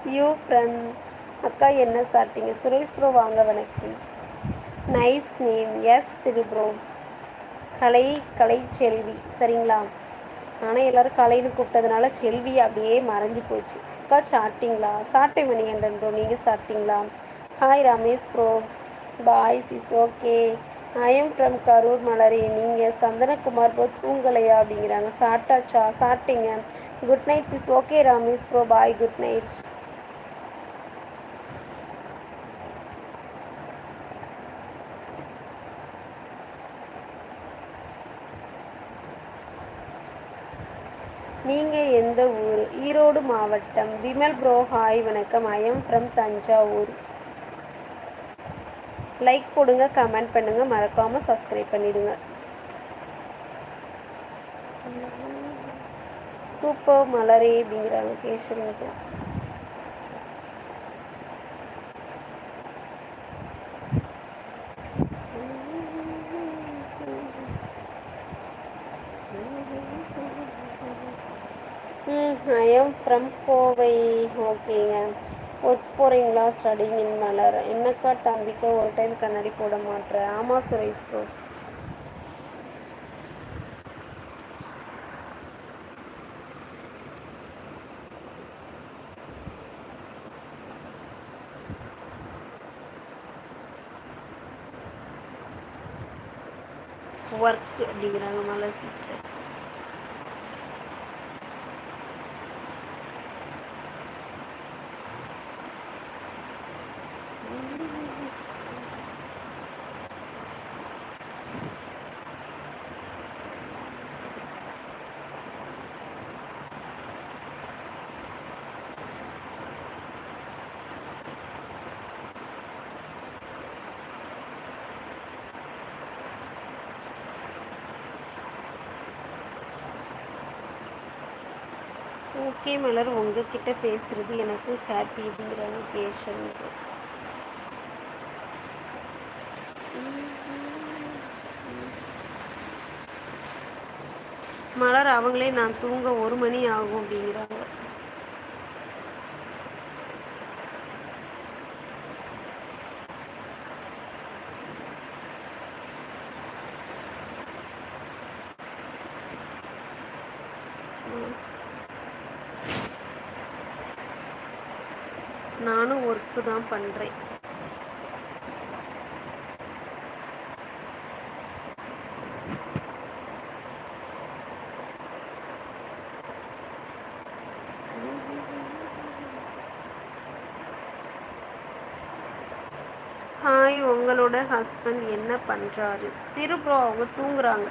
You friend. அக்கா என்ன சாப்பிட்டீங்க? சுரேஷ் ப்ரோ வாங்க வணக்கம். Nice name. எஸ் திரு ப்ரோ. கலை கலைச்செல்வி சரிங்களா? ஆனால் எல்லோரும் கலைன்னு கூப்பிட்டதுனால செல்வி அப்படியே மறைஞ்சு போச்சு. அக்கா சாப்பிட்டீங்களா? சாப்பிட்டேன் மணிகண்டன் ப்ரோ. நீங்கள் சாப்பிட்டீங்களா? Hi Ramesh bro. Boys is okay. I am from Karur மலரி. நீங்கள் சந்தனகுமார் ப்ரோ தூங்கலையா அப்படிங்கிறாங்க. சாப்பிட்டாச்சா? சாப்பிட்டீங்க. Good night is okay Ramesh bro. Bye good night. நீங்கள் எந்த ஊர்? ஈரோடு மாவட்டம். விமல் ப்ரோ ஹாய் வணக்கம். I am from Thanjavur. Like போடுங்க, கமெண்ட் பண்ணுங்கள், மறக்காமல் சப்ஸ்கிரைப் பண்ணிவிடுங்க. சூப்பர் மலரே அப்படிங்கிறாங்க கேஷவனுக்கு. I am from Kovai. ஓகேங்க. ஒர்க் போகிறீங்களா? Studying in Malar. என்னக்கா தம்பிக்க ஒரு டைம் கண்ணாடி போட மாட்டேன். ஆமாம் சுரேஷ் ப்ரோ. ஒர்க் அப்படிங்கிறாங்க மலர் சிஸ்டர். ஓகே மலர், உங்ககிட்ட பேசுகிறது எனக்கு ஹாப்பி அப்படிங்கிறாங்க கேஷன். மலர் அவங்களே நான் தூங்க 1 மணி ஆகும் அப்படிங்கிறாங்க. நானும் ஒர்க்கு தான் பண்ணுறேன். ஹாய், உங்களோட ஹஸ்பண்ட் என்ன பண்ணுறாரு? திருப்ரோ அவங்க தூங்குறாங்க.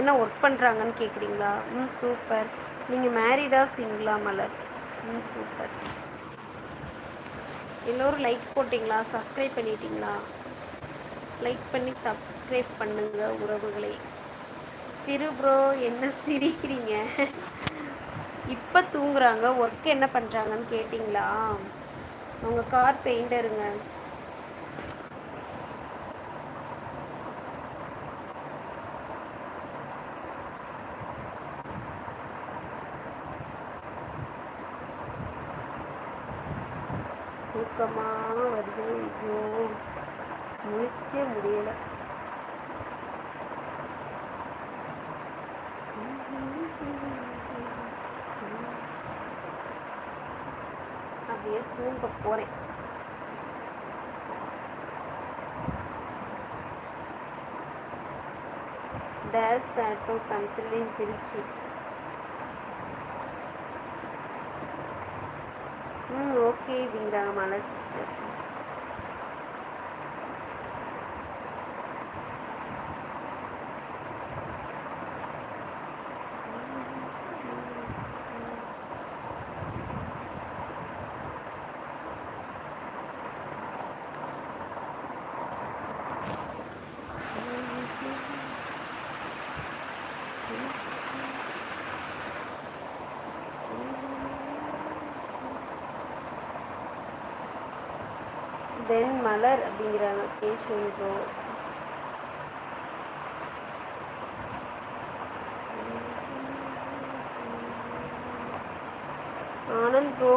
என்ன ஒர்க் பண்ணுறாங்கன்னு கேட்குறீங்களா? சூப்பர். நீங்கள் மேரிடா சிங்கிளா மலர்? சூப்பர். எல்லோரும் லைக் போட்டிங்களா? சப்ஸ்கிரைப் பண்ணிட்டீங்களா? லைக் பண்ணி சப்ஸ்கிரைப் பண்ணுங்க உறவுகளை. திருப்ரோ என்ன சிரிக்கிறீங்க? இப்போ தூங்குறாங்க. ஒர்க் என்ன பண்ணுறாங்கன்னு கேட்டிங்களா? அவங்க கார் பெயிண்டருங்க. தூக்கமாக வருது. ஐயோ முழிக்க முடியலை. அப்படியே தூங்க போகிறேன். Days auto consulting Trichy. Okay அப்படிங்கிறாங்க மலர் சிஸ்டர். தென் மலர் அப்படிங்கிறாங்க கேஷன் ப்ரோ. ஆனந்த் ப்ரோ